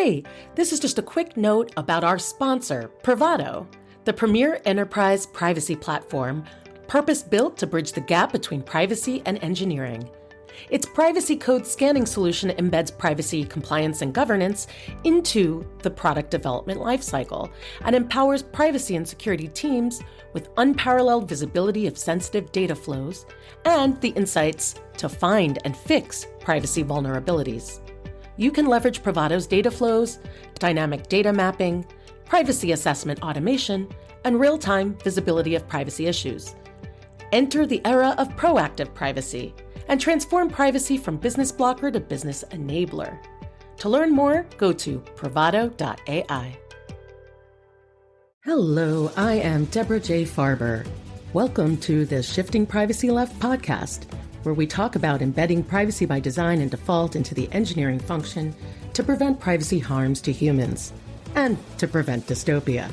Hey, this is just a quick note about our sponsor, Privado, the premier enterprise privacy platform, purpose-built to bridge the gap between privacy and engineering. Its privacy code scanning solution embeds privacy, compliance, and governance into the product development lifecycle and empowers privacy and security teams with unparalleled visibility of sensitive data flows and the insights to find and fix privacy vulnerabilities. You can leverage Privado's data flows, dynamic data mapping, privacy assessment automation, and real-time visibility of privacy issues. Enter the era of proactive privacy and transform privacy from business blocker to business enabler. To learn more, go to privado.ai. Hello, I am Deborah J. Farber. Welcome to the Shifting Privacy Left podcast, where we talk about embedding privacy by design and default into the engineering function to prevent privacy harms to humans and to prevent dystopia.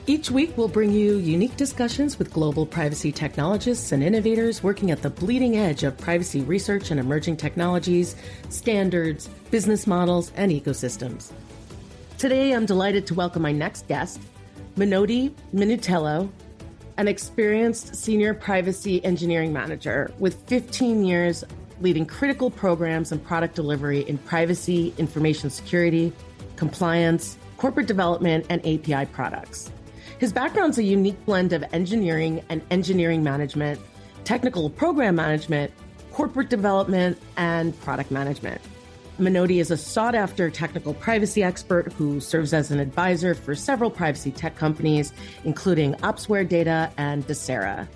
Each week, we'll bring you unique discussions with global privacy technologists and innovators working at the bleeding edge of privacy research and emerging technologies, standards, business models, and ecosystems. Today, I'm delighted to welcome my next guest, Menotti Minutillo, an experienced senior privacy engineering manager with 15 years leading critical programs and product delivery in privacy, information security, compliance, corporate development, and API products. His background's a unique blend of engineering and engineering management, technical program management, corporate development, and product management. Menotti is a sought-after technical privacy expert who serves as an advisor for several privacy tech companies, including Opsware Data and Desera.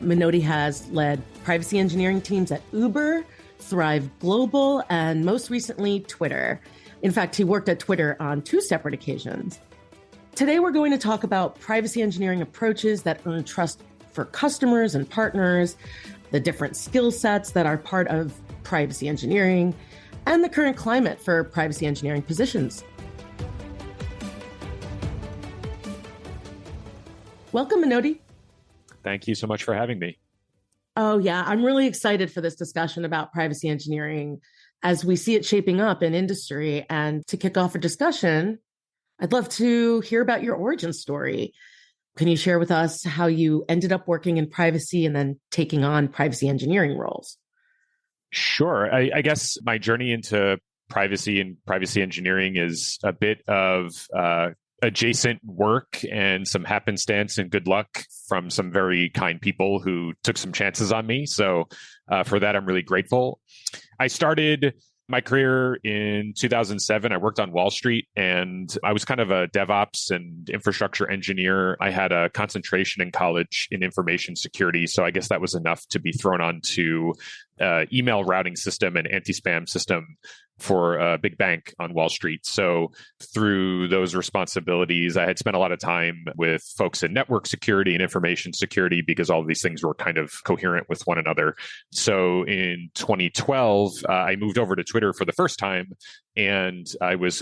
Menotti has led privacy engineering teams at Uber, Thrive Global, and most recently, Twitter. In fact, he worked at Twitter on 2 separate occasions. Today, we're going to talk about privacy engineering approaches that earn trust for customers and partners, the different skill sets that are part of privacy engineering, and the current climate for privacy engineering positions. Welcome, Menotti. Thank you so much for having me. Oh, yeah. I'm really excited for this discussion about privacy engineering as we see it shaping up in industry. And to kick off a discussion, I'd love to hear about your origin story. Can you share with us how you ended up working in privacy and then taking on privacy engineering roles? Sure. I guess my journey into privacy and privacy engineering is a bit of adjacent work and some happenstance and good luck from some very kind people who took some chances on me. So for that, I'm really grateful. I started my career in 2007. I worked on Wall Street and I was kind of a DevOps and infrastructure engineer. I had a concentration in college in information security. So I guess that was enough to be thrown onto email routing system and anti-spam system for a big bank on Wall Street. So through those responsibilities, I had spent a lot of time with folks in network security and information security because all of these things were kind of coherent with one another. So in 2012, I moved over to Twitter for the first time, and I was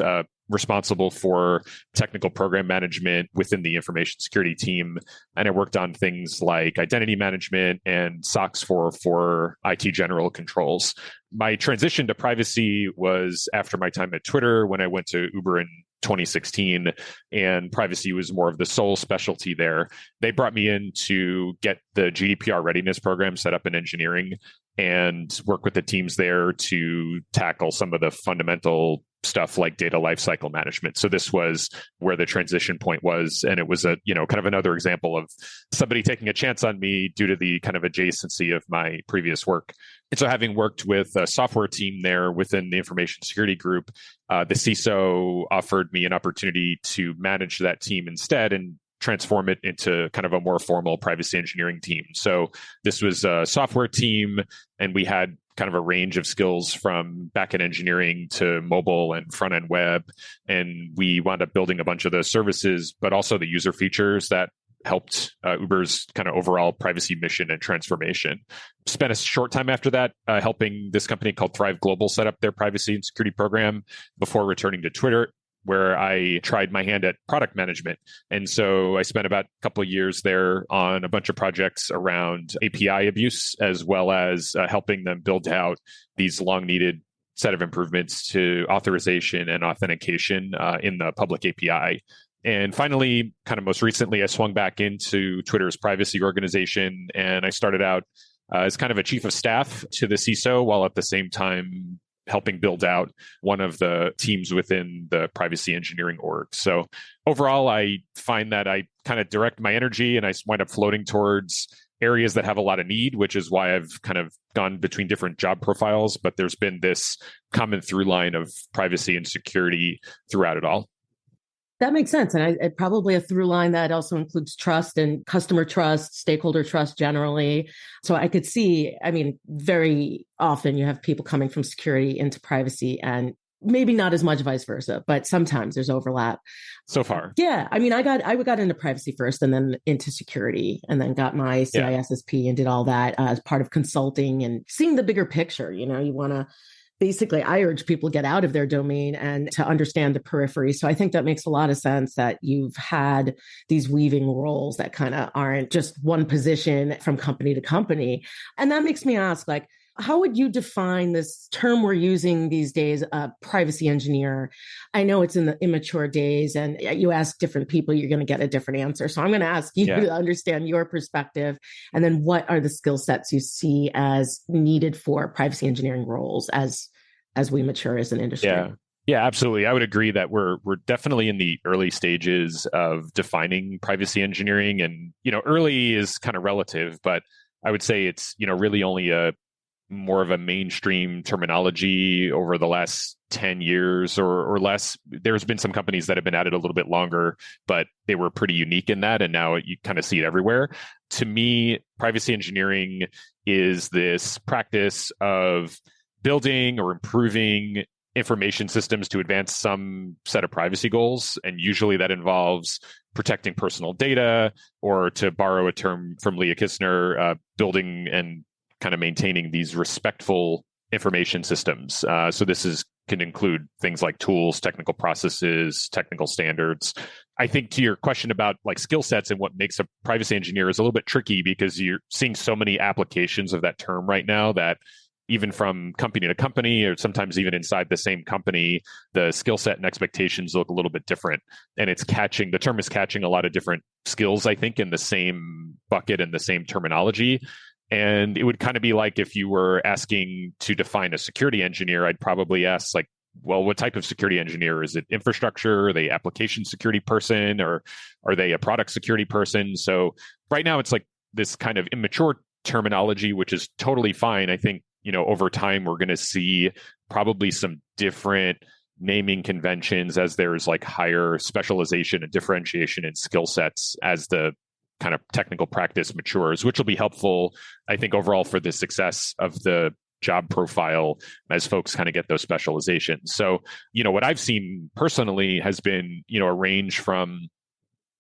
responsible for technical program management within the information security team. And I worked on things like identity management and SOC 4 for IT general controls. My transition to privacy was after my time at Twitter when I went to Uber in 2016, and privacy was more of the sole specialty there. They brought me in to get the GDPR readiness program set up in engineering and work with the teams there to tackle some of the fundamental stuff like data lifecycle management. So this was where the transition point was. And it was a, kind of another example of somebody taking a chance on me due to the kind of adjacency of my previous work. And so having worked with a software team there within the information security group, the CISO offered me an opportunity to manage that team instead and transform it into kind of a more formal privacy engineering team. So this was a software team, and we had kind of a range of skills from back-end engineering to mobile and front-end web. And we wound up building a bunch of those services, but also the user features that helped Uber's kind of overall privacy mission and transformation. Spent a short time after that helping this company called Thrive Global set up their privacy and security program before returning to Twitter, where I tried my hand at product management. And so I spent about a couple of years there on a bunch of projects around API abuse, as well as helping them build out these long needed set of improvements to authorization and authentication in the public API. And finally, kind of most recently, I swung back into Twitter's privacy organization, and I started out as kind of a chief of staff to the CISO, while at the same time helping build out one of the teams within the privacy engineering org. So overall, I find that I kind of direct my energy and I wind up floating towards areas that have a lot of need, which is why I've kind of gone between different job profiles. But there's been this common through line of privacy and security throughout it all. That makes sense. And probably a through line that also includes trust and customer trust, stakeholder trust generally. So I could see, I mean, very often you have people coming from security into privacy and maybe not as much vice versa, but sometimes there's overlap. So far. Yeah. I mean, I got into privacy first and then into security and then got my CISSP and did all that as part of consulting and seeing the bigger picture. You know, you want to basically, I urge people to get out of their domain and to understand the periphery. So I think that makes a lot of sense that you've had these weaving roles that kind of aren't just one position from company to company. And that makes me ask, like, how would you define this term we're using these days, privacy engineer? I know it's in the immature days and you ask different people, you're going to get a different answer. So I'm going to ask you to understand your perspective. And then what are the skill sets you see as needed for privacy engineering roles as we mature as an industry? Yeah, absolutely. I would agree that we're definitely in the early stages of defining privacy engineering. And, you know, early is kind of relative, but I would say it's, you know, really only more of a mainstream terminology over the last 10 years or less. There's been some companies that have been at it a little bit longer, but they were pretty unique in that. And now you kind of see it everywhere. To me, privacy engineering is this practice of building or improving information systems to advance some set of privacy goals. And usually that involves protecting personal data, or to borrow a term from Leah Kistner, building and kind of maintaining these respectful information systems. So this can include things like tools, technical processes, technical standards. I think to your question about like skill sets and what makes a privacy engineer is a little bit tricky because you're seeing so many applications of that term right now that even from company to company, or sometimes even inside the same company, the skill set and expectations look a little bit different. And the term is catching a lot of different skills, I think, in the same bucket and the same terminology. And it would kind of be like if you were asking to define a security engineer, I'd probably ask, like, well, what type of security engineer? Is it infrastructure? Are they application security person? Or are they a product security person? So right now it's like this kind of immature terminology, which is totally fine. I think, you know, over time, we're going to see probably some different naming conventions as there's like higher specialization and differentiation in skill sets as the kind of technical practice matures, which will be helpful, I think, overall for the success of the job profile as folks kind of get those specializations. So, you know, what I've seen personally has been, you know, a range from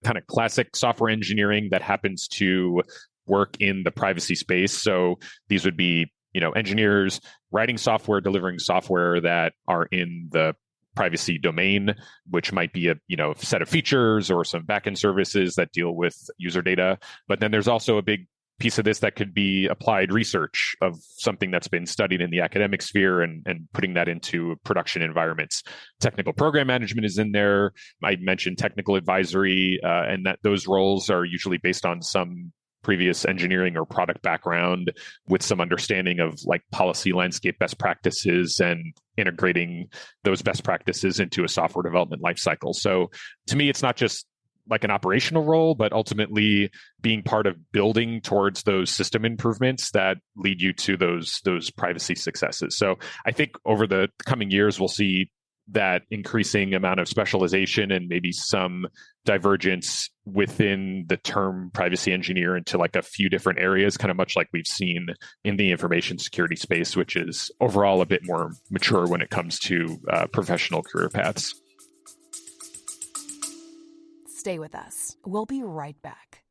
kind of classic software engineering that happens to work in the privacy space. So these would be, you know, engineers writing software, delivering software that are in the privacy domain, which might be a, you know, set of features or some backend services that deal with user data. But then there's also a big piece of this that could be applied research of something that's been studied in the academic sphere and putting that into production environments. Technical program management is in there. I mentioned technical advisory, and that those roles are usually based on some previous engineering or product background with some understanding of like policy landscape best practices and integrating those best practices into a software development lifecycle. So to me, it's not just like an operational role, but ultimately being part of building towards those system improvements that lead you to those privacy successes. So I think over the coming years, we'll see that increasing amount of specialization and maybe some divergence within the term privacy engineer into like a few different areas, kind of much like we've seen in the information security space, which is overall a bit more mature when it comes to professional career paths. Stay with us. We'll be right back.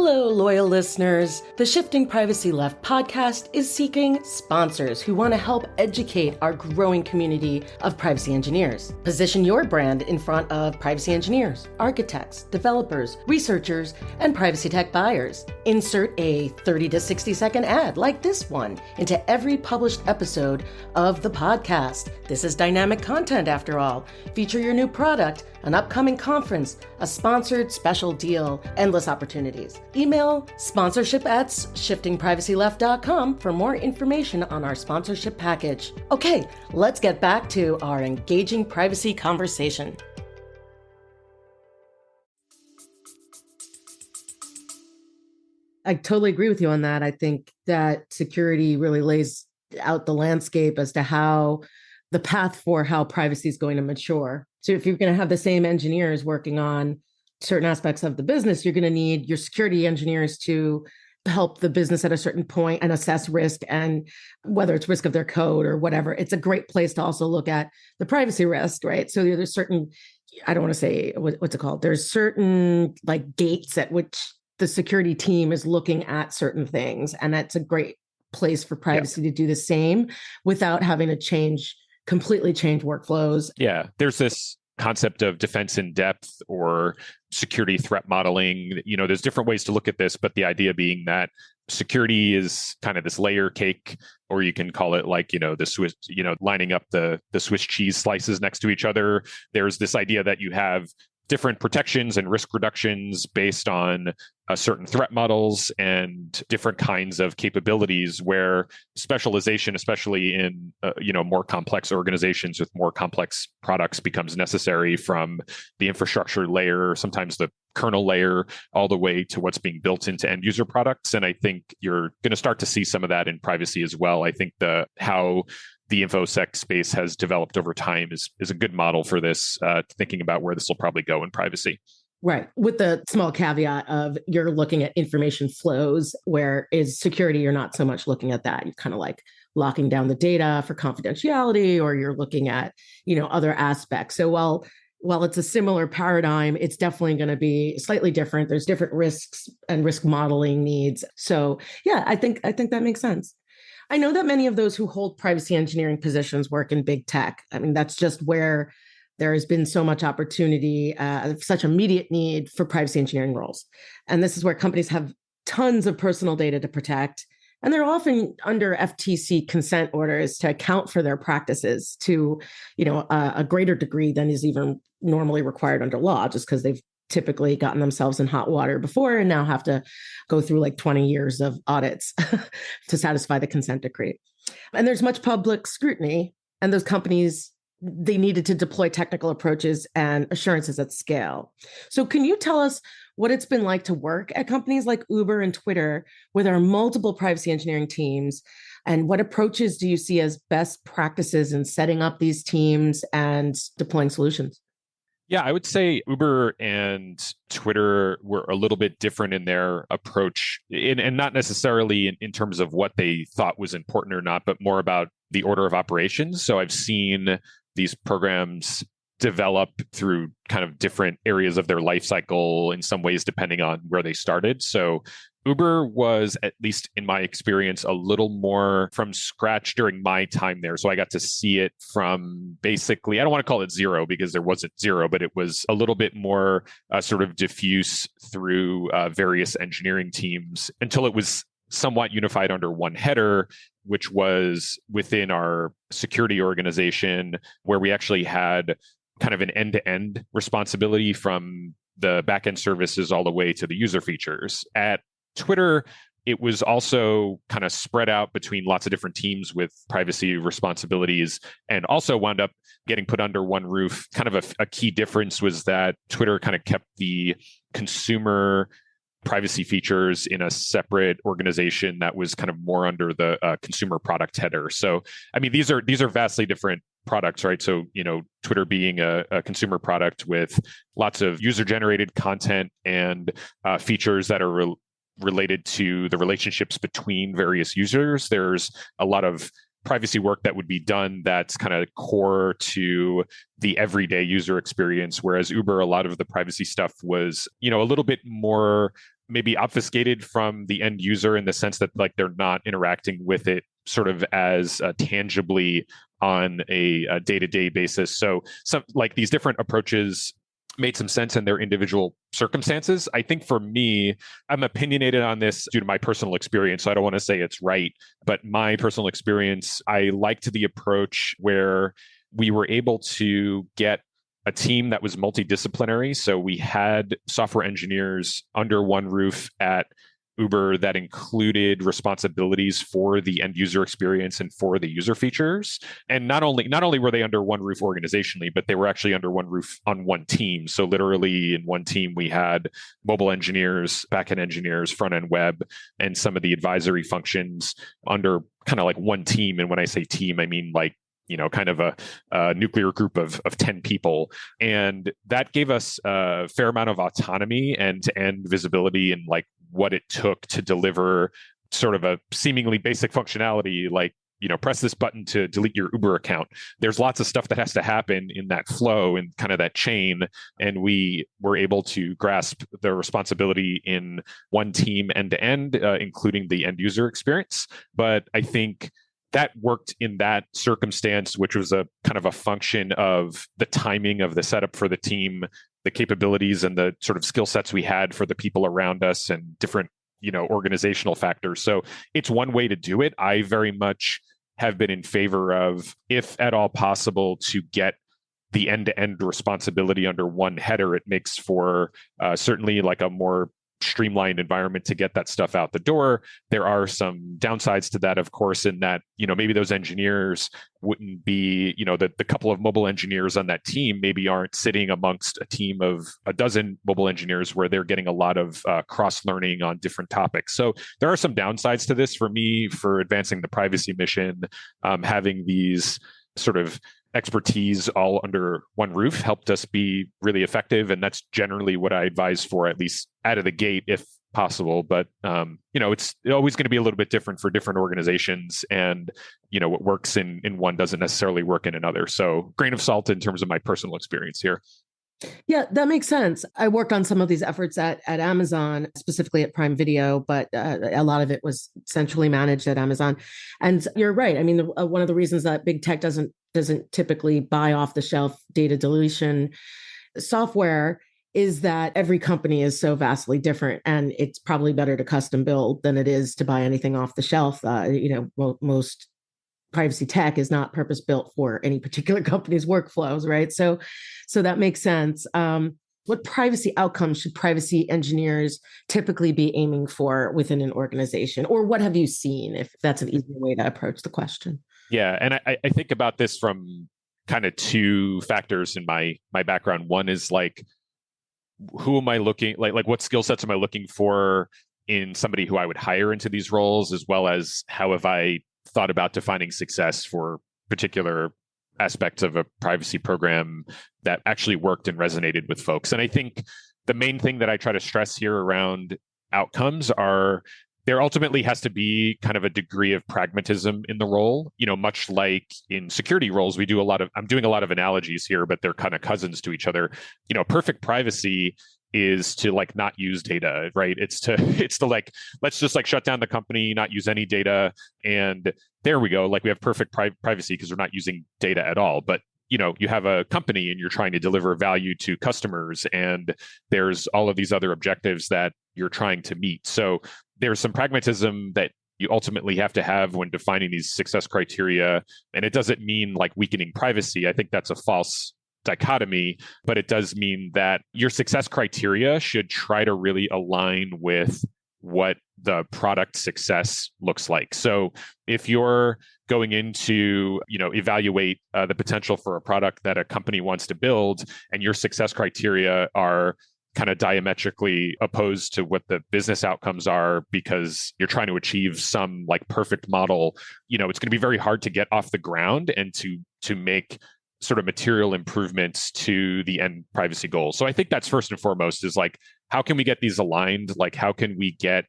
Hello, loyal listeners. The Shifting Privacy Left podcast is seeking sponsors who want to help educate our growing community of privacy engineers. Position your brand in front of privacy engineers, architects, developers, researchers, and privacy tech buyers. Insert a 30 to 60 second ad like this one into every published episode of the podcast. This is dynamic content after all. Feature your new product, an upcoming conference, a sponsored special deal, endless opportunities. Email sponsorship@shiftingprivacyleft.com for more information on our sponsorship package. Okay, let's get back to our engaging privacy conversation. I totally agree with you on that. I think that security really lays out the landscape as to how the path for how privacy is going to mature. So if you're going to have the same engineers working on certain aspects of the business, you're going to need your security engineers to help the business at a certain point and assess risk, and whether it's risk of their code or whatever. It's a great place to also look at the privacy risk, right? So there's certain, I don't want to say, what's it called? There's certain like gates at which the security team is looking at certain things. And that's a great place for privacy to do the same without having to completely change workflows. Yeah. There's this concept of defense in depth or security threat modeling. There's different ways to look at this, but the idea being that security is kind of this layer cake, or you can call it like, the Swiss, lining up the Swiss cheese slices next to each other. There's this idea that you have different protections and risk reductions based on certain threat models and different kinds of capabilities, where specialization, especially in more complex organizations with more complex products, becomes necessary, from the infrastructure layer, sometimes the kernel layer, all the way to what's being built into end user products. And I think you're going to start to see some of that in privacy as well. I think how the InfoSec space has developed over time is a good model for this, thinking about where this will probably go in privacy. Right. With the small caveat of you're looking at information flows, where is security, you're not so much looking at that. You're kind of like locking down the data for confidentiality, or you're looking at, other aspects. So while it's a similar paradigm, it's definitely going to be slightly different. There's different risks and risk modeling needs. So yeah, I think that makes sense. I know that many of those who hold privacy engineering positions work in big tech. I mean, that's just where there has been so much opportunity, such immediate need for privacy engineering roles. And this is where companies have tons of personal data to protect. And they're often under FTC consent orders to account for their practices to, a greater degree than is even normally required under law, just because they've typically gotten themselves in hot water before and now have to go through like 20 years of audits to satisfy the consent decree. And there's much public scrutiny, and those companies, they needed to deploy technical approaches and assurances at scale. So can you tell us what it's been like to work at companies like Uber and Twitter, where there are multiple privacy engineering teams, and what approaches do you see as best practices in setting up these teams and deploying solutions? Yeah, I would say Uber and Twitter were a little bit different in their approach, and not necessarily in terms of what they thought was important or not, but more about the order of operations. So I've seen these programs develop through kind of different areas of their life cycle, in some ways, depending on where they started. So Uber was, at least in my experience, a little more from scratch during my time there. So I got to see it from basically, I don't want to call it zero because there wasn't zero, but it was a little bit more sort of diffuse through various engineering teams until it was somewhat unified under one header, which was within our security organization, where we actually had kind of an end-to-end responsibility from the backend services all the way to the user features. At Twitter, it was also kind of spread out between lots of different teams with privacy responsibilities, and also wound up getting put under one roof. Kind of a key difference was that Twitter kind of kept the consumer privacy features in a separate organization that was kind of more under the consumer product header. So, I mean, these are vastly different products, right? So, Twitter being a consumer product with lots of user-generated content and features that are related to the relationships between various users. There's a lot of privacy work that would be done that's kind of core to the everyday user experience, whereas Uber, a lot of the privacy stuff was, a little bit more maybe obfuscated from the end user in the sense that like they're not interacting with it sort of as tangibly on a day-to-day basis. So some like these different approaches made some sense in their individual circumstances. I think for me, I'm opinionated on this due to my personal experience. So I don't want to say it's right, but my personal experience, I liked the approach where we were able to get a team that was multidisciplinary. So we had software engineers under one roof at Uber that included responsibilities for the end user experience and for the user features. And not only were they under one roof organizationally, but they were actually under one roof on one team. So literally in one team, we had mobile engineers, backend engineers, front end web, and some of the advisory functions under kind of like one team. And when I say team, I mean like kind of a nuclear group of 10 people. And that gave us a fair amount of autonomy and end visibility and like what it took to deliver sort of a seemingly basic functionality, like, press this button to delete your Uber account. There's lots of stuff that has to happen in that flow and kind of that chain. And we were able to grasp the responsibility in one team end to end, including the end user experience. But I think that worked in that circumstance, which was a kind of a function of the timing of the setup for the team, the capabilities and the sort of skill sets we had for the people around us and different, organizational factors. So it's one way to do it. I very much have been in favor of, if at all possible, to get the end-to-end responsibility under one header. It makes for certainly like a more streamlined environment to get that stuff out the door. There are some downsides to that, of course, in that, maybe those engineers wouldn't be, the couple of mobile engineers on that team maybe aren't sitting amongst a team of a dozen mobile engineers where they're getting a lot of cross-learning on different topics. So there are some downsides to this for me for advancing the privacy mission. Having these sort of expertise all under one roof helped us be really effective. And that's generally what I advise for, at least out of the gate, if possible. But, it's always going to be a little bit different for different organizations. And, what works in one doesn't necessarily work in another. So grain of salt in terms of my personal experience here. Yeah, that makes sense. I worked on some of these efforts at Amazon, specifically at Prime Video, but a lot of it was centrally managed at Amazon. And you're right. I mean, one of the reasons that big tech doesn't typically buy off the shelf data deletion software is that every company is so vastly different, and it's probably better to custom build than it is to buy anything off the shelf. Most privacy tech is not purpose built for any particular company's workflows, right? So that makes sense. What privacy outcomes should privacy engineers typically be aiming for within an organization? Or what have you seen, if that's an easier way to approach the question? Yeah, and I think about this from kind of two factors in my background. One is like, who am I looking, like what skill sets am I looking for in somebody who I would hire into these roles, as well as how have I thought about defining success for particular aspects of a privacy program that actually worked and resonated with folks. And I think the main thing that I try to stress here around outcomes are there ultimately has to be kind of a degree of pragmatism in the role, much like in security roles, I'm doing a lot of analogies here, but they're kind of cousins to each other. Perfect privacy is to like not use data, right? It's to like, let's just like shut down the company, not use any data. And there we go. Like we have perfect privacy because we're not using data at all. But you have a company and you're trying to deliver value to customers, and there's all of these other objectives that you're trying to meet. So there's some pragmatism that you ultimately have to have when defining these success criteria. And it doesn't mean like weakening privacy. I think that's a false dichotomy, but it does mean that your success criteria should try to really align with what the product success looks like. So if you're going in to, evaluate the potential for a product that a company wants to build, and your success criteria are kind of diametrically opposed to what the business outcomes are because you're trying to achieve some like perfect model, it's going to be very hard to get off the ground and to make sort of material improvements to the end privacy goals. So I think that's first and foremost is like, how can we get these aligned? Like, how can we get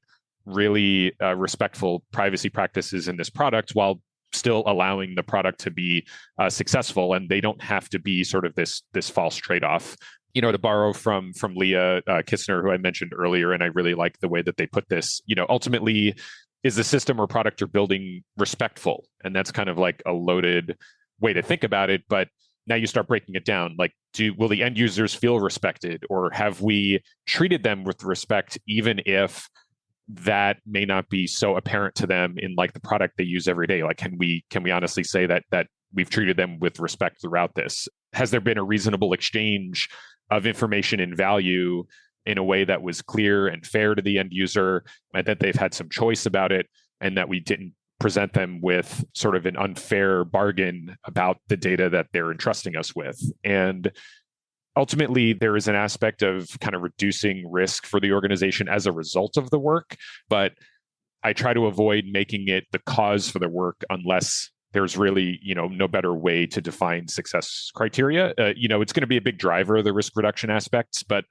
really respectful privacy practices in this product while still allowing the product to be successful? And they don't have to be sort of this false trade-off. to borrow from Leah Kistner, who I mentioned earlier, and I really like the way that they put this, ultimately, is the system or product you're building respectful? And that's kind of like a loaded way to think about it. But now you start breaking it down. Like, will the end users feel respected, or have we treated them with respect, even if that may not be so apparent to them in like the product they use every day? Like, can we honestly say that we've treated them with respect throughout this? Has there been a reasonable exchange of information and value in a way that was clear and fair to the end user, and that they've had some choice about it, and that we didn't present them with sort of an unfair bargain about the data that they're entrusting us with? And ultimately, there is an aspect of kind of reducing risk for the organization as a result of the work, but I try to avoid making it the cause for the work unless there's really, no better way to define success criteria. It's going to be a big driver of the risk reduction aspects, but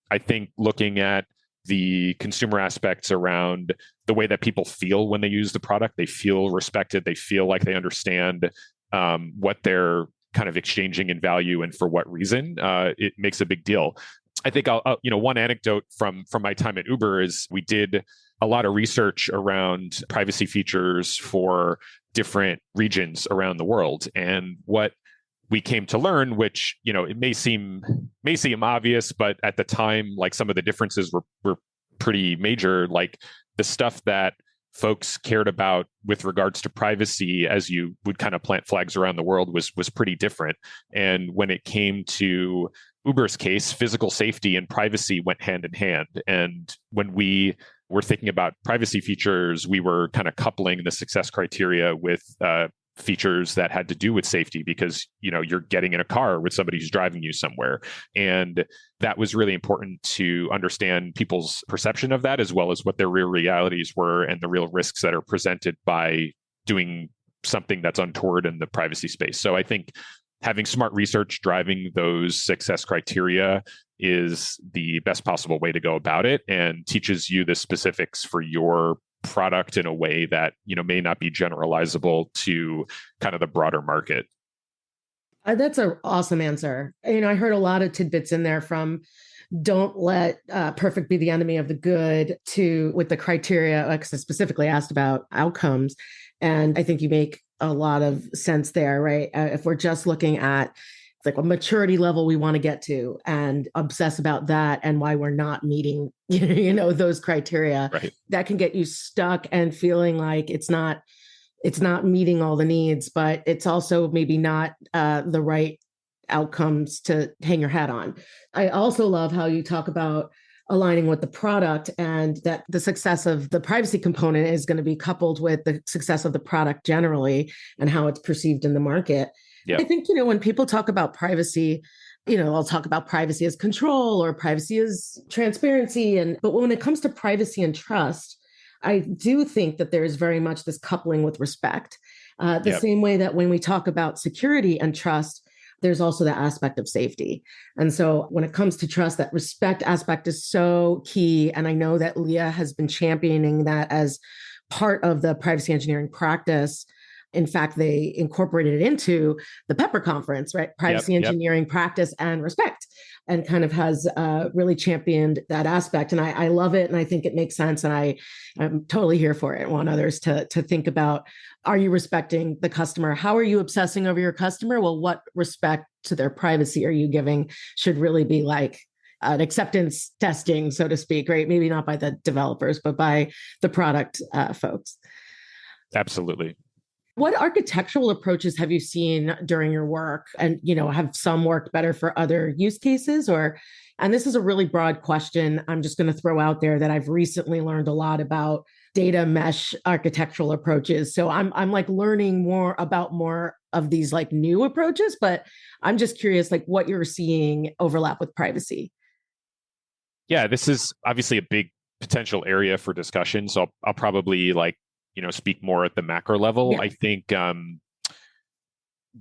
I think looking at the consumer aspects around the way that people feel when they use the product, they feel respected, they feel like they understand what they're kind of exchanging in value and for what reason, it makes a big deal. I think one anecdote from my time at Uber is we did a lot of research around privacy features for different regions around the world. And what we came to learn, which, it may seem obvious, but at the time, like, some of the differences were pretty major. Like, the stuff that folks cared about with regards to privacy, as you would kind of plant flags around the world, was pretty different. And when it came to Uber's case, physical safety and privacy went hand in hand. And when we were thinking about privacy features, we were kind of coupling the success criteria with features that had to do with safety, because you're getting in a car with somebody who's driving you somewhere, and that was really important to understand people's perception of that, as well as what their real realities were and the real risks that are presented by doing something that's untoward in the privacy space. So I think having smart research driving those success criteria is the best possible way to go about it, and teaches you the specifics for your product in a way that may not be generalizable to kind of the broader market. That's an awesome answer. I heard a lot of tidbits in there, from don't let perfect be the enemy of the good, to with the criteria, like I specifically asked about outcomes. And I think you make a lot of sense there, right? If we're just looking at like a maturity level we want to get to and obsess about that and why we're not meeting, those criteria, right, that can get you stuck and feeling like it's not meeting all the needs, but it's also maybe not the right outcomes to hang your hat on. I also love how you talk about aligning with the product, and that the success of the privacy component is going to be coupled with the success of the product generally and how it's perceived in the market. Yeah. I think, when people talk about privacy, I'll talk about privacy as control or privacy as transparency. But when it comes to privacy and trust, I do think that there is very much this coupling with respect. The same way that when we talk about security and trust, there's also the aspect of safety. And so when it comes to trust, that respect aspect is so key. And I know that Leah has been championing that as part of the privacy engineering practice. In fact, they incorporated it into the Pepper conference, right? Privacy engineering practice and respect, and kind of has really championed that aspect. And I love it. And I think it makes sense. And I'm totally here for it. I want others to think about, are you respecting the customer? How are you obsessing over your customer? Well, what respect to their privacy are you giving should really be like an acceptance testing, so to speak, right? Maybe not by the developers, but by the product folks. Absolutely. What architectural approaches have you seen during your work? And, have some worked better for other use cases? And this is a really broad question I'm just going to throw out there, that I've recently learned a lot about data mesh architectural approaches. So I'm like learning more of these like new approaches, but I'm just curious, like, what you're seeing overlap with privacy. Yeah, this is obviously a big potential area for discussion. So I'll probably speak more at the macro level. Yeah. I think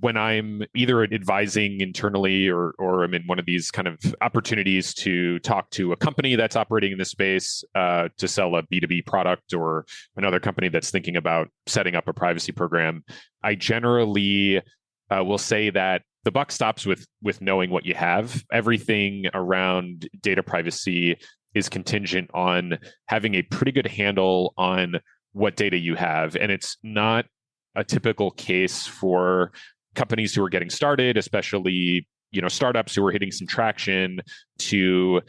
when I'm either advising internally or I'm in one of these kind of opportunities to talk to a company that's operating in this space to sell a B2B product, or another company that's thinking about setting up a privacy program, I generally will say that the buck stops with knowing what you have. Everything around data privacy is contingent on having a pretty good handle on what data you have. And it's not a typical case for companies who are getting started, especially, startups who are hitting some traction, to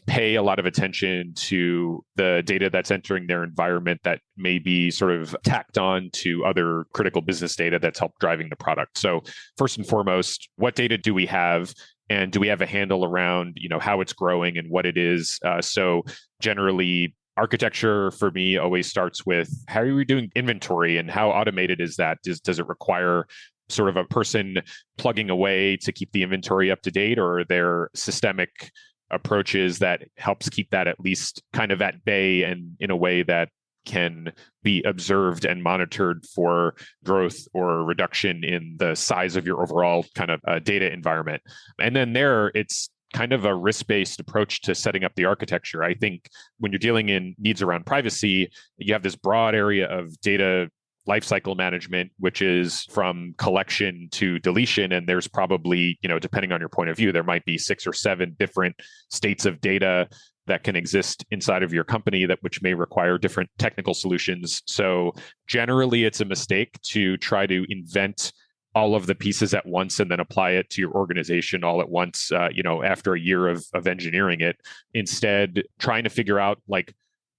pay a lot of attention to the data that's entering their environment that may be sort of tacked on to other critical business data that's helped driving the product. So first and foremost, what data do we have? And do we have a handle around, how it's growing and what it is? So generally, architecture for me always starts with how are we doing inventory and how automated is that? Does it require sort of a person plugging away to keep the inventory up to date, or are there systemic approaches that helps keep that at least kind of at bay and in a way that can be observed and monitored for growth or reduction in the size of your overall kind of data environment. And then it's kind of a risk-based approach to setting up the architecture. I think when you're dealing in needs around privacy, you have this broad area of data lifecycle management, which is from collection to deletion. And there's probably, depending on your point of view, there might be 6 or 7 different states of data that can exist inside of your company which may require different technical solutions. So generally, it's a mistake to try to invent all of the pieces at once and then apply it to your organization all at once, after a year of engineering it. Instead, trying to figure out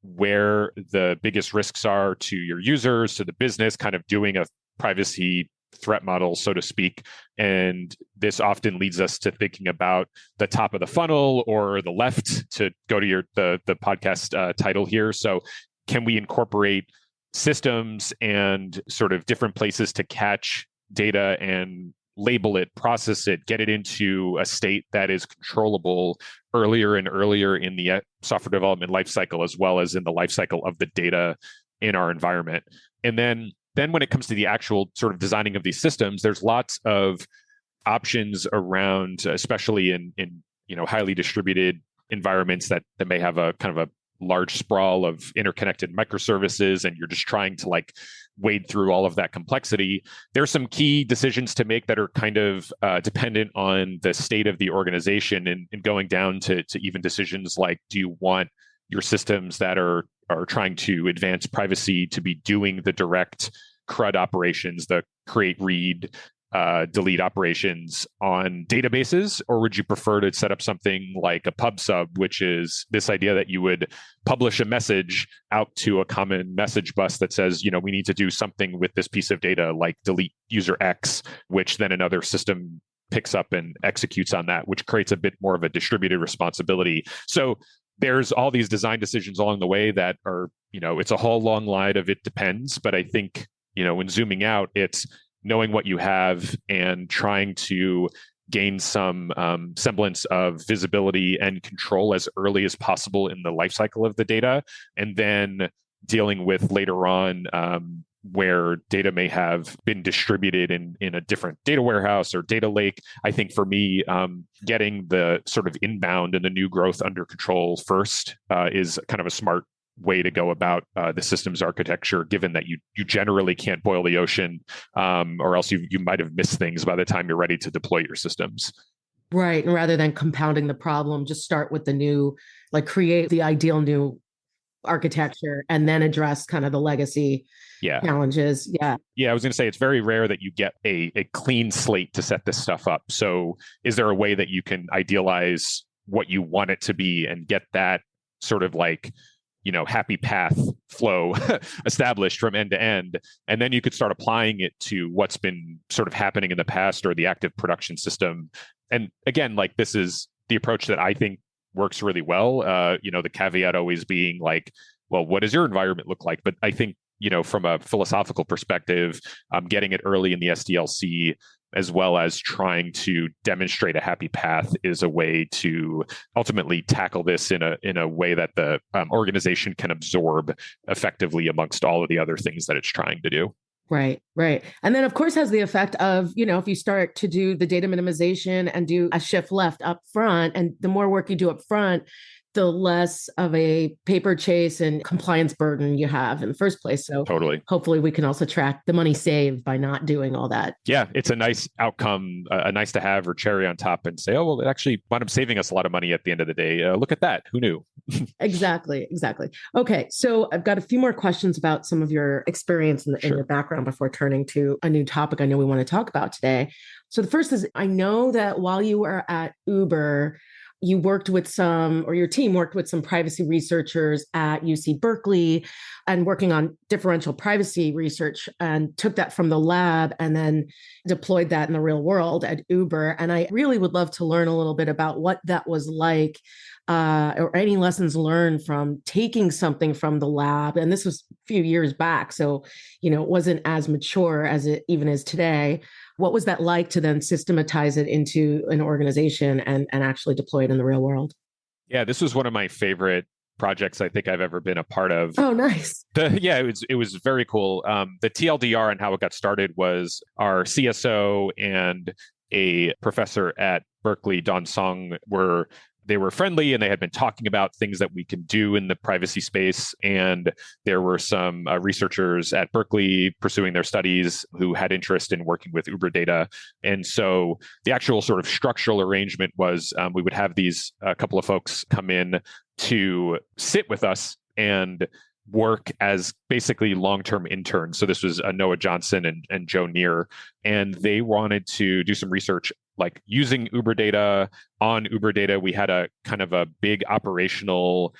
where the biggest risks are to your users, to the business, kind of doing a privacy threat model, so to speak. And this often leads us to thinking about the top of the funnel or the left, to go to the podcast title here. So can we incorporate systems and sort of different places to catch data and label it, process it, get it into a state that is controllable earlier and earlier in the software development lifecycle, as well as in the lifecycle of the data in our environment. And then when it comes to the actual sort of designing of these systems, there's lots of options around, especially in highly distributed environments that may have a kind of a large sprawl of interconnected microservices, and you're just trying to wade through all of that complexity. There's some key decisions to make that are kind of dependent on the state of the organization, and going down to even decisions like, do you want your systems that are trying to advance privacy to be doing the direct CRUD operations, the create, read, delete operations on databases, or would you prefer to set up something like a pub sub, which is this idea that you would publish a message out to a common message bus that says, we need to do something with this piece of data, like delete user X, which then another system picks up and executes on that, which creates a bit more of a distributed responsibility. So there's all these design decisions along the way that are, it's a whole long line of it depends. But I think, when zooming out, it's knowing what you have and trying to gain some semblance of visibility and control as early as possible in the lifecycle of the data, and then dealing with later on where data may have been distributed in a different data warehouse or data lake. I think for me, getting the sort of inbound and the new growth under control first is kind of a smart way to go about the systems architecture, given that you generally can't boil the ocean, or else you might have missed things by the time you're ready to deploy your systems. Right. And rather than compounding the problem, just start with the new, create the ideal new architecture and then address kind of the legacy challenges. Yeah. Yeah. I was going to say, it's very rare that you get a clean slate to set this stuff up. So is there a way that you can idealize what you want it to be and get that sort of happy path flow established from end to end? And then you could start applying it to what's been sort of happening in the past or the active production system. And again, this is the approach that I think works really well. The caveat always being well, what does your environment look like? But I think, from a philosophical perspective, getting it early in the SDLC, as well as trying to demonstrate a happy path, is a way to ultimately tackle this in a way that the organization can absorb effectively amongst all of the other things that it's trying to do. Right, right. And then, of course, has the effect of, if you start to do the data minimization and do a shift left up front, and the more work you do up front, the less of a paper chase and compliance burden you have in the first place. So Totally. hopefully we can also track the money saved by not doing all that. Yeah, it's a nice outcome, a nice to have or cherry on top, and say, oh, well, it actually wound up saving us a lot of money at the end of the day. Look at that. Who knew? Exactly. Okay. So I've got a few more questions about some of your experience and Sure. your background before turning to a new topic I know we want to talk about today. So the first is I know that while you were at Uber, you worked with some, or your team worked with some privacy researchers at UC Berkeley and working on differential privacy research and took that from the lab and then deployed that in the real world at Uber. And I really would love to learn a little bit about what that was like, or any lessons learned from taking something from the lab. And this was a few years back. So, it wasn't as mature as it even is today. What was that like to then systematize it into an organization and actually deploy it in the real world? Yeah, this was one of my favorite projects I think I've ever been a part of. Oh, nice. Yeah, it was very cool. The TLDR and how it got started was our CSO and a professor at Berkeley, Don Song, they were friendly and they had been talking about things that we can do in the privacy space. And there were some researchers at Berkeley pursuing their studies who had interest in working with Uber data. And so the actual sort of structural arrangement was we would have these a couple of folks come in to sit with us and work as basically long-term interns. So this was Noah Johnson and Joe Neer, and they wanted to do some research like using Uber data. On Uber data, we had a kind of a big operational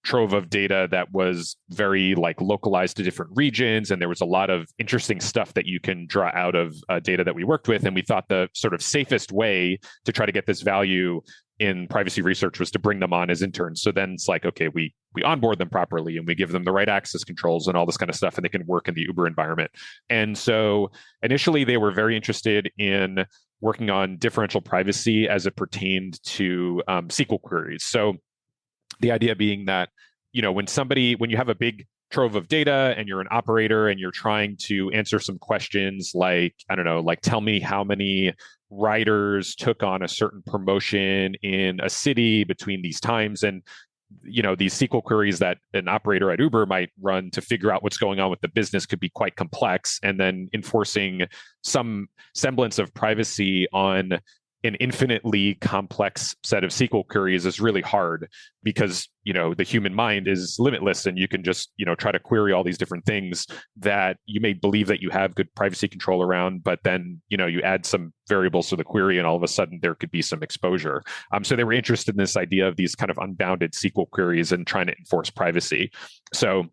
trove of data that was very like localized to different regions. And there was a lot of interesting stuff that you can draw out of data that we worked with. And we thought the sort of safest way to try to get this value in privacy research was to bring them on as interns. So then it's like, okay, we onboard them properly and we give them the right access controls and all this kind of stuff, and they can work in the Uber environment. And so initially they were very interested in working on differential privacy as it pertained to SQL queries. So the idea being that, when you have a big trove of data and you're an operator and you're trying to answer some questions like, I don't know, like tell me how many riders took on a certain promotion in a city between these times. And, these SQL queries that an operator at Uber might run to figure out what's going on with the business could be quite complex. And then enforcing some semblance of privacy on an infinitely complex set of SQL queries is really hard because, the human mind is limitless and you can just, try to query all these different things that you may believe that you have good privacy control around, but then, you add some variables to the query and all of a sudden there could be some exposure. So they were interested in this idea of these kind of unbounded SQL queries and trying to enforce privacy. So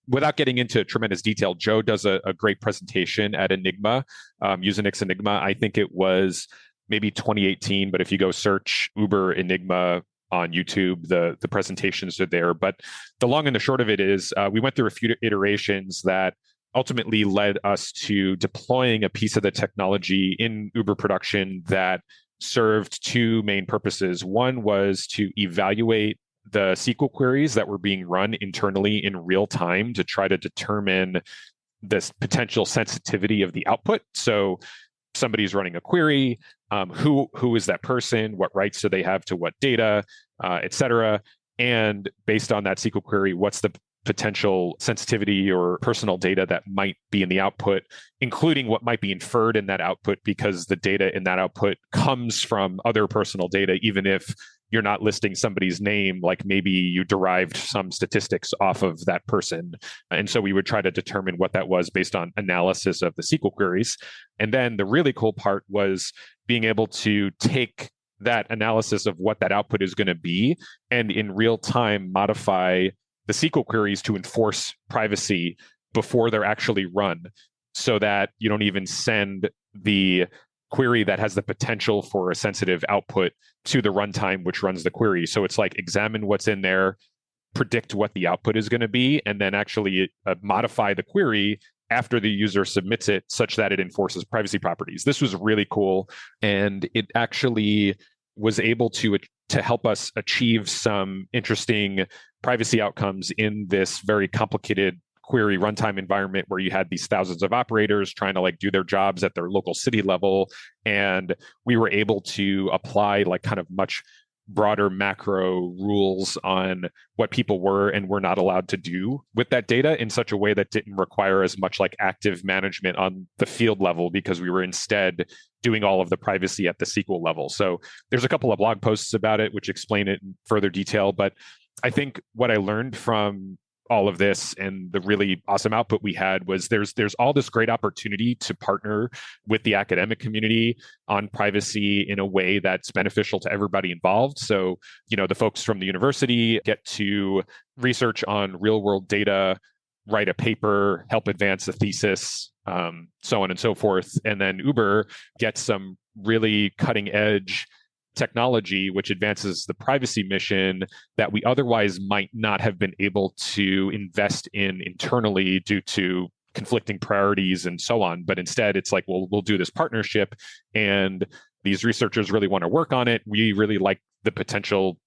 without getting into tremendous detail, Joe does a great presentation at Enigma, Usenix Enigma. I think it was maybe 2018, but if you go search Uber Enigma on YouTube, the presentations are there. But the long and the short of it is we went through a few iterations that ultimately led us to deploying a piece of the technology in Uber production that served two main purposes. One was to evaluate the SQL queries that were being run internally in real time to try to determine this potential sensitivity of the output. So somebody's running a query, who is that person, what rights do they have to what data, et cetera. And based on that SQL query, what's the potential sensitivity or personal data that might be in the output, including what might be inferred in that output, because the data in that output comes from other personal data, even if you're not listing somebody's name, like maybe you derived some statistics off of that person. And so we would try to determine what that was based on analysis of the SQL queries. And then the really cool part was being able to take that analysis of what that output is going to be and in real time modify the SQL queries to enforce privacy before they're actually run, so that you don't even send the query that has the potential for a sensitive output to the runtime, which runs the query. So it's like examine what's in there, predict what the output is going to be, and then actually modify the query after the user submits it such that it enforces privacy properties. This was really cool. And it actually was able to help us achieve some interesting privacy outcomes in this very complicated query runtime environment where you had these thousands of operators trying to like do their jobs at their local city level. And we were able to apply like kind of much broader macro rules on what people were and were not allowed to do with that data in such a way that didn't require as much like active management on the field level, because we were instead doing all of the privacy at the SQL level. So there's a couple of blog posts about it which explain it in further detail. But I think what I learned from all of this and the really awesome output we had was there's all this great opportunity to partner with the academic community on privacy in a way that's beneficial to everybody involved. So, the folks from the university get to research on real world data, write a paper, help advance a thesis, so on and so forth. And then Uber gets some really cutting edge technology which advances the privacy mission that we otherwise might not have been able to invest in internally due to conflicting priorities and so on. But instead, it's like, well, we'll do this partnership, and these researchers really want to work on it. We really like the potential,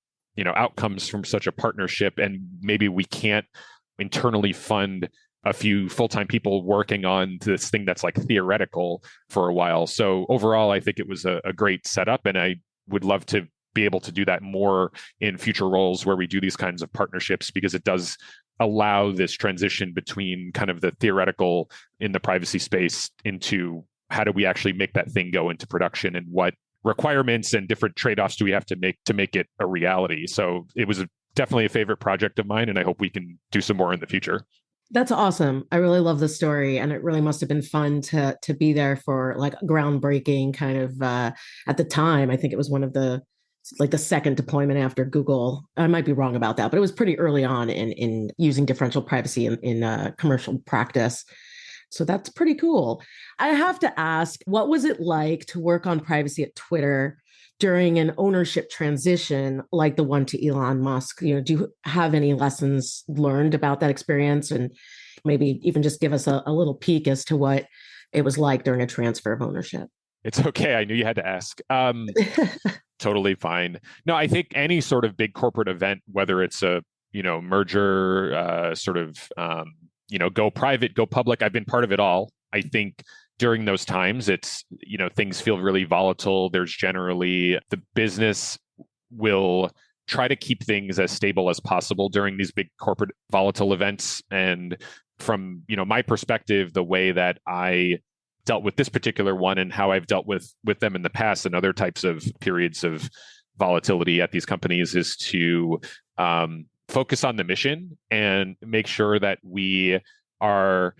outcomes from such a partnership, and maybe we can't internally fund a few full-time people working on this thing that's like theoretical for a while. So overall, I think it was a great setup, and I would love to be able to do that more in future roles where we do these kinds of partnerships, because it does allow this transition between kind of the theoretical in the privacy space into how do we actually make that thing go into production, and what requirements and different trade-offs do we have to make it a reality. So it was definitely a favorite project of mine, and I hope we can do some more in the future. That's awesome. I really love the story, and it really must have been fun to be there for like groundbreaking kind of at the time. I think it was one of the second deployment after Google. I might be wrong about that, but it was pretty early on in using differential privacy in commercial practice. So that's pretty cool. I have to ask, what was it like to work on privacy at Twitter during an ownership transition like the one to Elon Musk? Do you have any lessons learned about that experience, and maybe even just give us a little peek as to what it was like during a transfer of ownership? It's okay. I knew you had to ask. Totally fine. No, I think any sort of big corporate event, whether it's a merger, go private, go public, I've been part of it all. I think during those times, it's, things feel really volatile. There's generally the business will try to keep things as stable as possible during these big corporate volatile events. And from, my perspective, the way that I dealt with this particular one and how I've dealt with them in the past and other types of periods of volatility at these companies is to focus on the mission and make sure that we are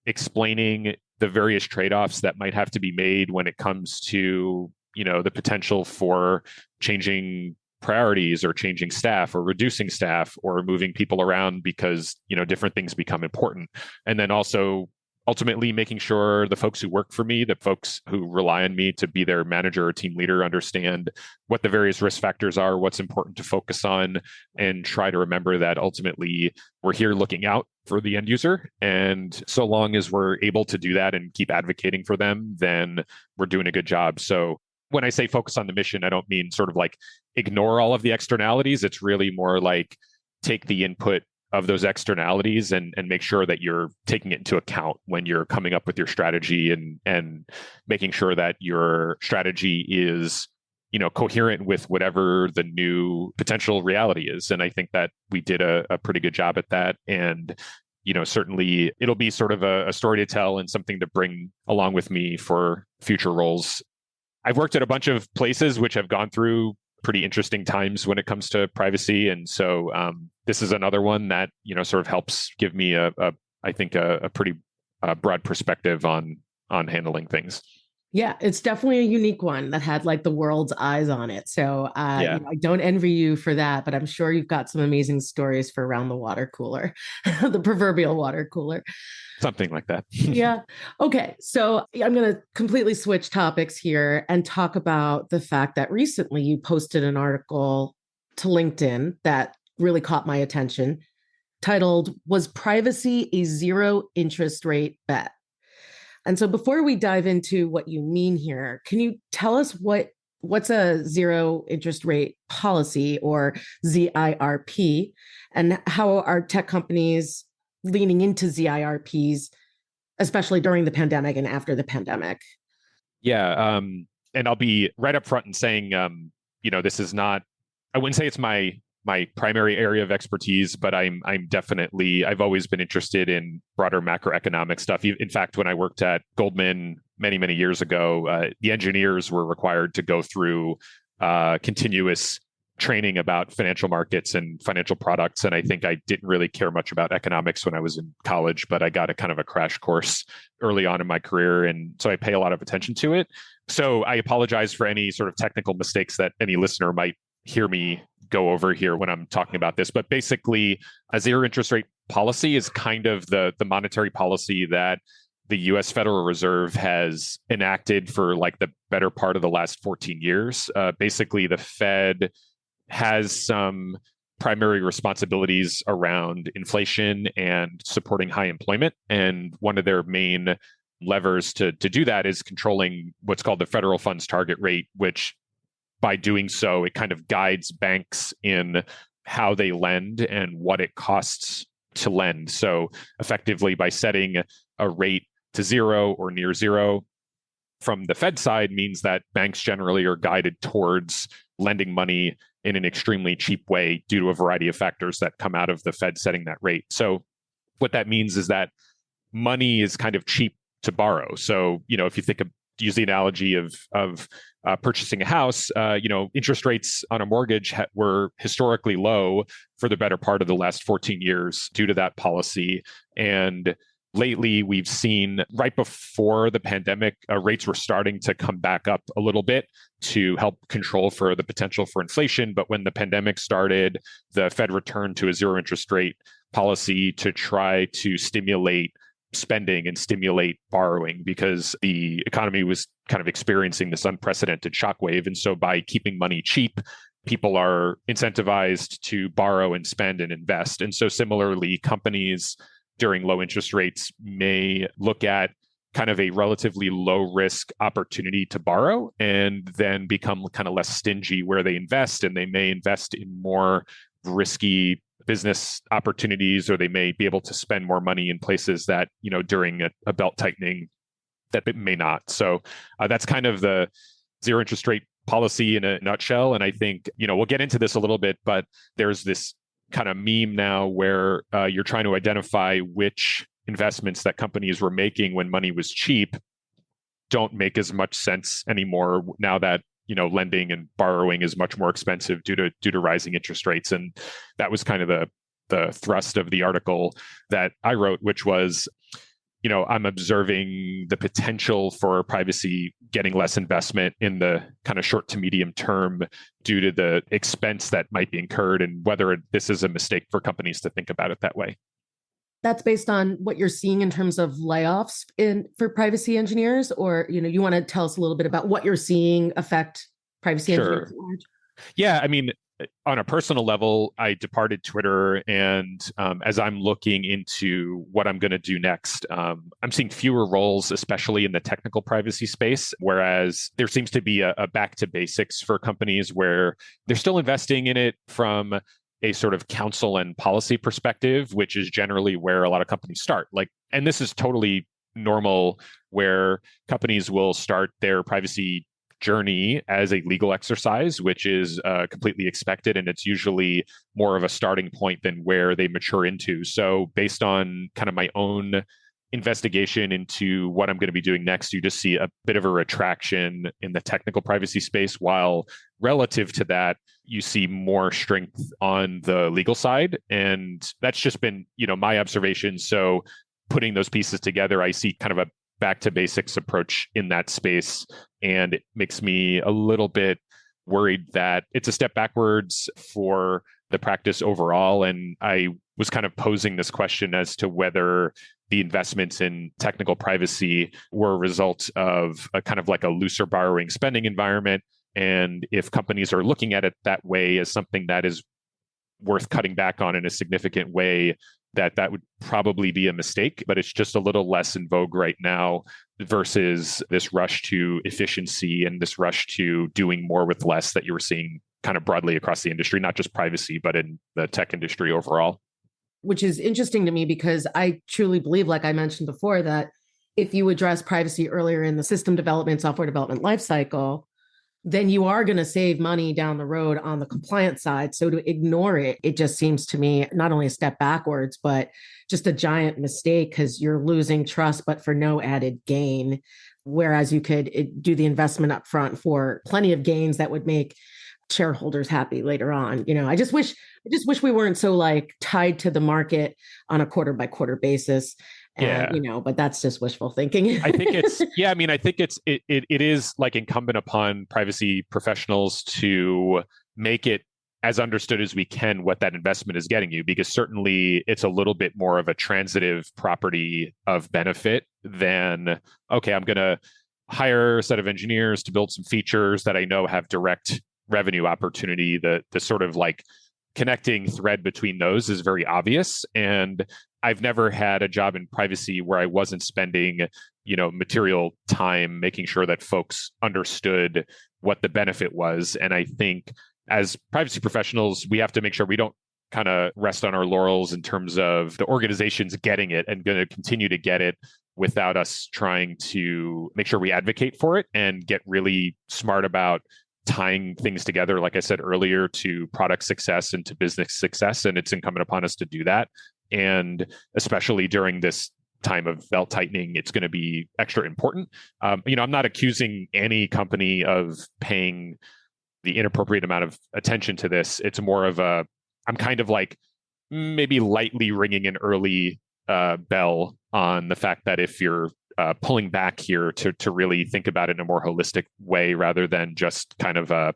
explaining the various trade-offs that might have to be made when it comes to, the potential for changing priorities or changing staff or reducing staff or moving people around because, different things become important. And then also ultimately making sure the folks who work for me, the folks who rely on me to be their manager or team leader, understand what the various risk factors are, what's important to focus on, and try to remember that ultimately we're here looking out for the end user. And so long as we're able to do that and keep advocating for them, then we're doing a good job. So when I say focus on the mission, I don't mean sort of like ignore all of the externalities. It's really more like take the input of those externalities and make sure that you're taking it into account when you're coming up with your strategy and making sure that your strategy is, coherent with whatever the new potential reality is. And I think that we did a pretty good job at that. And, certainly it'll be sort of a story to tell and something to bring along with me for future roles. I've worked at a bunch of places which have gone through pretty interesting times when it comes to privacy. And so this is another one that, sort of helps give me I think a pretty broad perspective on handling things. Yeah, it's definitely a unique one that had like the world's eyes on it. So Yeah. I don't envy you for that, but I'm sure you've got some amazing stories for around the water cooler, the proverbial water cooler. Something like that. Yeah. Okay. So I'm going to completely switch topics here and talk about the fact that recently you posted an article to LinkedIn that really caught my attention, titled, "Was Privacy a Zero Interest Rate Bet?" And so before we dive into what you mean here, can you tell us what's a zero interest rate policy, or ZIRP, and how are tech companies leaning into ZIRPs, especially during the pandemic and after the pandemic? Yeah. And I'll be right up front in saying, this is not I wouldn't say it's my primary area of expertise, but I'm definitely I've always been interested in broader macroeconomic stuff. In fact, when I worked at Goldman many years ago, the engineers were required to go through continuous training about financial markets and financial products. And I think I didn't really care much about economics when I was in college, but I got a kind of a crash course early on in my career. And so I pay a lot of attention to it. So I apologize for any sort of technical mistakes that any listener might hear me go over here when I'm talking about this. But basically, a zero interest rate policy is kind of the monetary policy that the US Federal Reserve has enacted for like the better part of the last 14 years. Basically, the Fed has some primary responsibilities around inflation and supporting high employment. And one of their main levers to do that is controlling what's called the federal funds target rate, which by doing so, it kind of guides banks in how they lend and what it costs to lend. So effectively, by setting a rate to zero or near zero from the Fed side means that banks generally are guided towards lending money in an extremely cheap way due to a variety of factors that come out of the Fed setting that rate. So what that means is that money is kind of cheap to borrow. So, if you think of use the analogy of purchasing a house, interest rates on a mortgage were historically low for the better part of the last 14 years due to that policy. And lately, we've seen right before the pandemic, rates were starting to come back up a little bit to help control for the potential for inflation. But when the pandemic started, the Fed returned to a zero interest rate policy to try to stimulate spending and stimulate borrowing because the economy was kind of experiencing this unprecedented shockwave. And so by keeping money cheap, people are incentivized to borrow and spend and invest. And so similarly, companies during low interest rates may look at kind of a relatively low risk opportunity to borrow and then become kind of less stingy where they invest, and they may invest in more risky business opportunities, or they may be able to spend more money in places that, during a belt tightening that it may not. So that's kind of the zero interest rate policy in a nutshell. And I think, we'll get into this a little bit, but there's this kind of meme now where you're trying to identify which investments that companies were making when money was cheap don't make as much sense anymore now that lending and borrowing is much more expensive due to rising interest rates. And that was kind of the thrust of the article that I wrote, which was, I'm observing the potential for privacy getting less investment in the kind of short to medium term due to the expense that might be incurred, and whether this is a mistake for companies to think about it that way. That's based on what you're seeing in terms of layoffs for privacy engineers, or, you want to tell us a little bit about what you're seeing affect privacy engineers at large? Yeah, I mean, on a personal level, I departed Twitter, and as I'm looking into what I'm going to do next, I'm seeing fewer roles, especially in the technical privacy space, whereas there seems to be a back to basics for companies where they're still investing in it from a sort of counsel and policy perspective, which is generally where a lot of companies start. And this is totally normal, where companies will start their privacy journey as a legal exercise, which is completely expected. And it's usually more of a starting point than where they mature into. So based on kind of my own investigation into what I'm going to be doing next, you just see a bit of a retraction in the technical privacy space, while relative to that, you see more strength on the legal side. And that's just been, my observation. So putting those pieces together, I see kind of a back to basics approach in that space. And it makes me a little bit worried that it's a step backwards for the practice overall. And I was kind of posing this question as to whether the investments in technical privacy were a result of a kind of like a looser borrowing spending environment. And if companies are looking at it that way as something that is worth cutting back on in a significant way, that would probably be a mistake, but it's just a little less in vogue right now versus this rush to efficiency and this rush to doing more with less that you were seeing kind of broadly across the industry, not just privacy, but in the tech industry overall. Which is interesting to me because I truly believe, like I mentioned before, that if you address privacy earlier in the system development, software development lifecycle, then you are going to save money down the road on the compliance side. So to ignore it, it just seems to me not only a step backwards, but just a giant mistake because you're losing trust, but for no added gain. Whereas you could do the investment up front for plenty of gains that would make shareholders happy later on. I just wish we weren't so like tied to the market on a quarter by quarter basis. And, Yeah. but that's just wishful thinking. I think it's yeah, I mean, I think it is like incumbent upon privacy professionals to make it as understood as we can what that investment is getting you, because certainly it's a little bit more of a transitive property of benefit than, okay, I'm going to hire a set of engineers to build some features that I know have direct revenue opportunity. The sort of like connecting thread between those is very obvious. And I've never had a job in privacy where I wasn't spending, material time making sure that folks understood what the benefit was. And I think as privacy professionals, we have to make sure we don't kind of rest on our laurels in terms of the organizations getting it and going to continue to get it without us trying to make sure we advocate for it and get really smart about tying things together, like I said earlier, to product success and to business success. And it's incumbent upon us to do that. And especially during this time of belt tightening, it's going to be extra important. I'm not accusing any company of paying the inappropriate amount of attention to this. It's more of I'm kind of like maybe lightly ringing an early bell on the fact that if you're pulling back here to really think about it in a more holistic way rather than just kind of a,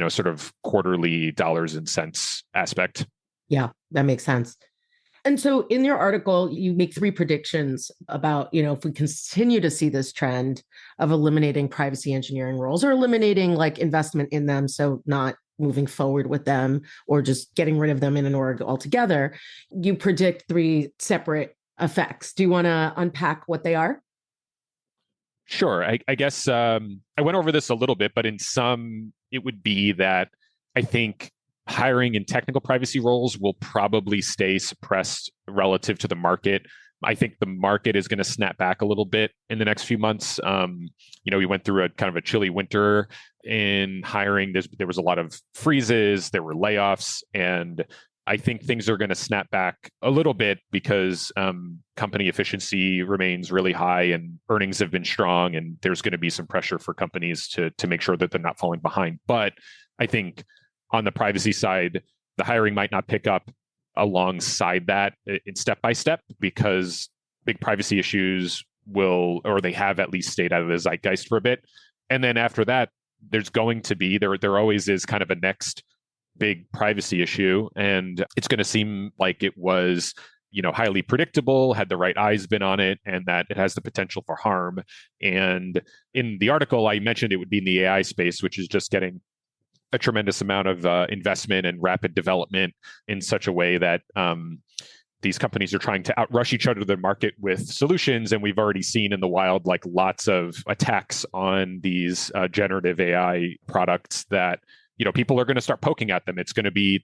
sort of quarterly dollars and cents aspect. Yeah, that makes sense. And so in your article, you make 3 predictions about, if we continue to see this trend of eliminating privacy engineering roles or eliminating like investment in them, so not moving forward with them or just getting rid of them in an org altogether, you predict 3 separate effects. Do you want to unpack what they are? Sure. I guess I went over this a little bit, but in some, it would be that I think hiring in technical privacy roles will probably stay suppressed relative to the market. I think the market is going to snap back a little bit in the next few months. We went through a kind of a chilly winter in hiring. There was a lot of freezes, there were layoffs, and I think things are going to snap back a little bit because company efficiency remains really high and earnings have been strong, and there's going to be some pressure for companies to make sure that they're not falling behind. But I think on the privacy side, the hiring might not pick up alongside that in step by step because big privacy issues they have at least stayed out of the zeitgeist for a bit. And then after that, there's going to be, there always is kind of a next big privacy issue. And it's going to seem like it was, highly predictable, had the right eyes been on it, and that it has the potential for harm. And in the article, I mentioned it would be in the AI space, which is just getting a tremendous amount of investment and rapid development in such a way that these companies are trying to outrush each other to the market with solutions. And we've already seen in the wild, like lots of attacks on these generative AI products that, people are going to start poking at them. That's going to be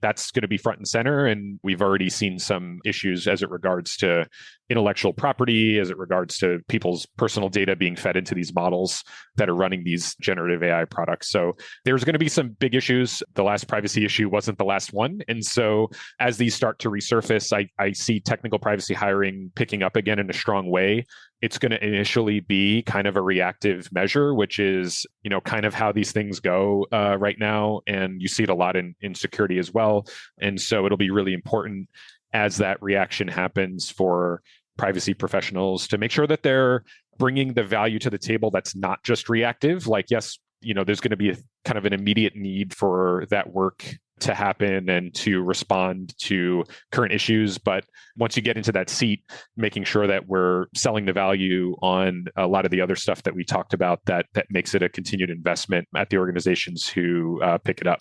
front and center. And we've already seen some issues as it regards to intellectual property, as it regards to people's personal data being fed into these models that are running these generative AI products. So there's going to be some big issues. The last privacy issue wasn't the last one. And so as these start to resurface, I see technical privacy hiring picking up again in a strong way. It's going to initially be kind of a reactive measure, which is, kind of how these things go right now. And you see it a lot in security as well. And so it'll be really important as that reaction happens for privacy professionals to make sure that they're bringing the value to the table that's not just reactive. Like, yes, there's going to be a kind of an immediate need for that work to happen and to respond to current issues. But once you get into that seat, making sure that we're selling the value on a lot of the other stuff that we talked about that makes it a continued investment at the organizations who pick it up.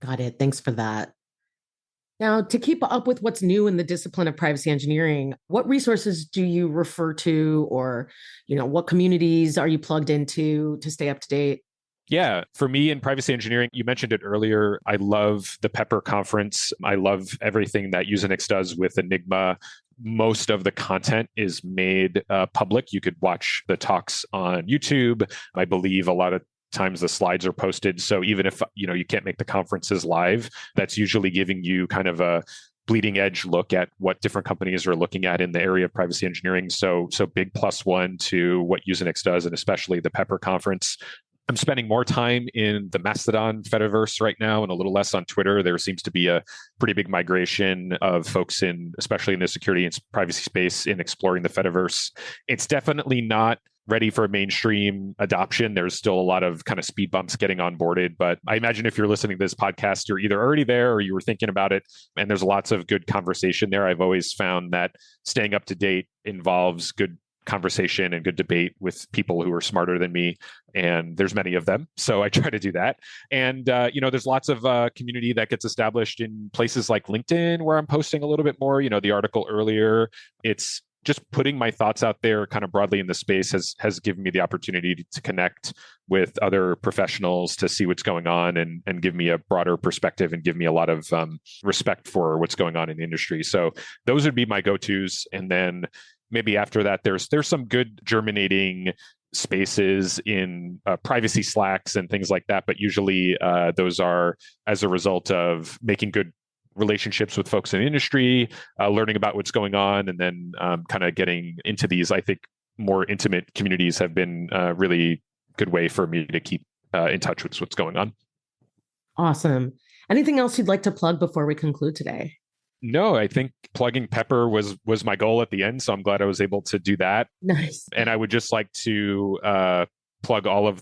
Got it. Thanks for that. Now, to keep up with what's new in the discipline of privacy engineering, what resources do you refer to, or, what communities are you plugged into to stay up to date? Yeah, for me in privacy engineering, you mentioned it earlier. I love the Pepper conference. I love everything that Usenix does with Enigma. Most of the content is made public. You could watch the talks on YouTube. I believe a lot of times the slides are posted. So even if, you can't make the conferences live, that's usually giving you kind of a bleeding edge look at what different companies are looking at in the area of privacy engineering. So big plus one to what Usenix does, and especially the Pepper conference. I'm spending more time in the Mastodon Fediverse right now and a little less on Twitter. There seems to be a pretty big migration of folks especially in the security and privacy space, in exploring the Fediverse. It's definitely not ready for mainstream adoption. There's still a lot of kind of speed bumps getting onboarded, but I imagine if you're listening to this podcast, you're either already there or you were thinking about it, and there's lots of good conversation there. I've always found that staying up to date involves good conversation and good debate with people who are smarter than me, and there's many of them, so I try to do that. And there's lots of community that gets established in places like LinkedIn, where I'm posting a little bit more. The article earlier, it's just putting my thoughts out there kind of broadly in the space has given me the opportunity to connect with other professionals, to see what's going on, and give me a broader perspective, and give me a lot of respect for what's going on in the industry. So those would be my go-tos. And then maybe after that, there's some good germinating spaces in privacy Slacks and things like that. But usually those are as a result of making good relationships with folks in the industry, learning about what's going on, and then kind of getting into these, I think, more intimate communities have been a really good way for me to keep in touch with what's going on. Awesome. Anything else you'd like to plug before we conclude today? No, I think plugging Pepper was my goal at the end, so I'm glad I was able to do that. Nice. And I would just like to plug all of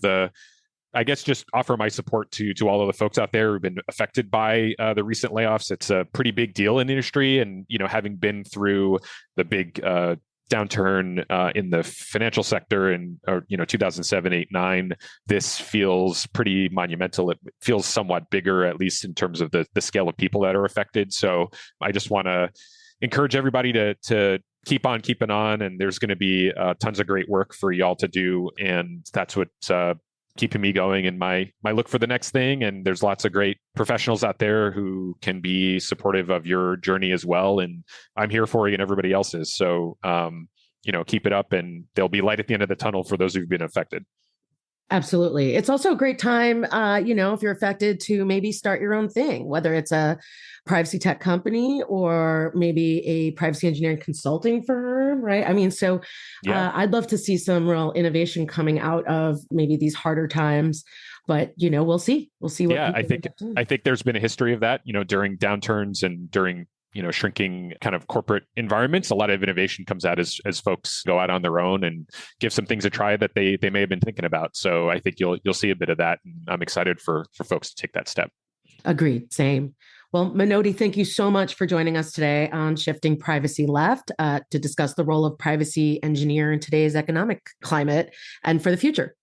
just offer my support to all of the folks out there who've been affected by the recent layoffs. It's a pretty big deal in the industry, and having been through the big downturn in the financial sector in 2007, 8, 9, this feels pretty monumental. It feels somewhat bigger, at least in terms of the scale of people that are affected. So I just want to encourage everybody to keep on keeping on, and there's going to be tons of great work for y'all to do, and that's what's keeping me going in my look for the next thing. And there's lots of great professionals out there who can be supportive of your journey as well. And I'm here for you, and everybody else is. So, keep it up, and there'll be light at the end of the tunnel for those who've been affected. Absolutely. It's also a great time, if you're affected, to maybe start your own thing, whether it's a privacy tech company or maybe a privacy engineering consulting firm, right? I mean, so I'd love to see some real innovation coming out of maybe these harder times, but, we'll see. We'll see what. Yeah, I think there's been a history of that, during downturns and during shrinking kind of corporate environments. A lot of innovation comes out as folks go out on their own and give some things a try that they may have been thinking about. So I think you'll see a bit of that, and I'm excited for folks to take that step. Agreed. Same. Well, Menotti, thank you so much for joining us today on Shifting Privacy Left to discuss the role of privacy engineer in today's economic climate and for the future.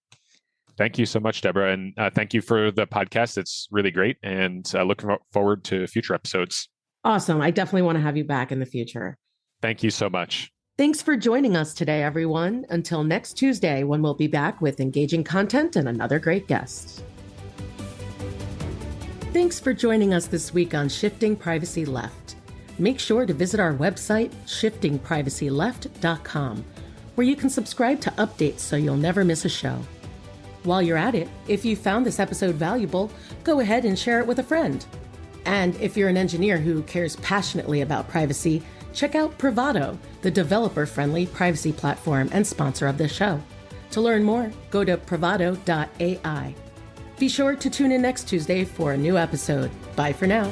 Thank you so much, Deborah. And thank you for the podcast. It's really great. And looking forward to future episodes. Awesome. I definitely want to have you back in the future. Thank you so much. Thanks for joining us today, everyone. Until next Tuesday, when we'll be back with engaging content and another great guest. Thanks for joining us this week on Shifting Privacy Left. Make sure to visit our website, shiftingprivacyleft.com, where you can subscribe to updates so you'll never miss a show. While you're at it, if you found this episode valuable, go ahead and share it with a friend. And if you're an engineer who cares passionately about privacy, check out Privado, the developer-friendly privacy platform and sponsor of this show. To learn more, go to privado.ai. Be sure to tune in next Tuesday for a new episode. Bye for now.